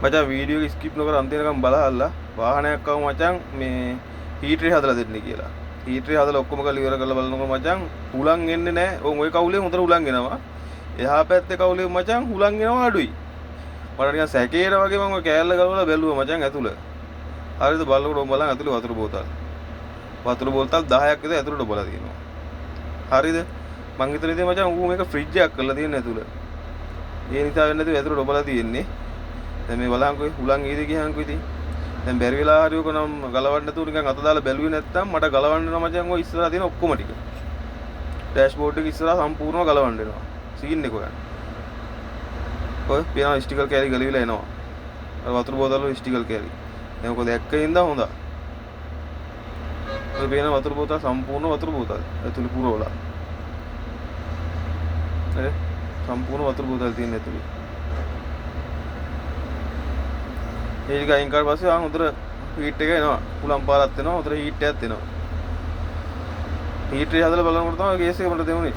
මචං වීඩියෝ එක ස්කිප් නොකර අන්තිමකම් බලහල්ලා වාහනයක් ආව මචං මේ හීටරේ හදලා දෙන්න කියලා. හීටරේ හදලා ඔක්කොම කරලා ඉවර කරලා බලනකොට මචං හුලං එන්නේ නැහැ. ඔය කවුලේ හොඳට හුලං එනවා. එහා පැත්තේ කවුලේ මචං හුලං එනවා අඩුයි. මට නිකන් සැකේර වගේ මම ඔය කෑල්ල ගලවලා බැලුවා මචං ඇතුළ. හරිද බලනකොට ඔබ බලන් ඇතුළේ වතුර බෝතල්. වතුර බෝතල් 10ක් විතර ඇතුළට බොලා තියෙනවා. හරිද? මං හිතන ඉතින් මචං ඌ මේක ෆ්‍රිජ් එකක් කරලා තියෙන ඇතුළ. ඒ නිසා වෙන්නේ නැතුව ඇතුළට ඔබලා තියෙන්නේ. දැන් මේ බලහන්කෝ හුලං ඊද ගියහන්කෝ ඉතින්. දැන් බැරි වෙලා හරි උක නම් ගලවන්න නැතුව නිකන් අත දාලා බැලුවේ නැත්තම් මට ගලවන්න වෙනවා මචං ඔය ඉස්සරහා තියෙන ඔක්කොම ටික. ඩෑෂ්බෝඩ් එක ඉස්සරහා සම්පූර්ණව ගලවන්න වෙනවා. සීන් එක හොයන්න. ඔය පියානෝ ස්ටිකර් කෑලි ගලවිලා එනවා. අර වතුර බෝතල් වල ස්ටිකර් කෑලි. දැන් මොකද එක්කින්ද හොඳ. ඔය පියානෝ වතුර බෝතල් සම්පූර්ණ වතුර බෝතල්. ඇතුළේ පුරවලා. හරි සම්පූර්ණ වතුර බෝතල් තියෙන ඇතුළේ. ඒක අයින් කරලා පස්සේ ආ හොඳට හීට් එක එනවා. කුලම් පාරක් වෙනවා. හොඳට හීට් එකක් එනවා. හීටරේ හදලා බලනකොට තමයි ගෑස් එක මට දෙමුනේ.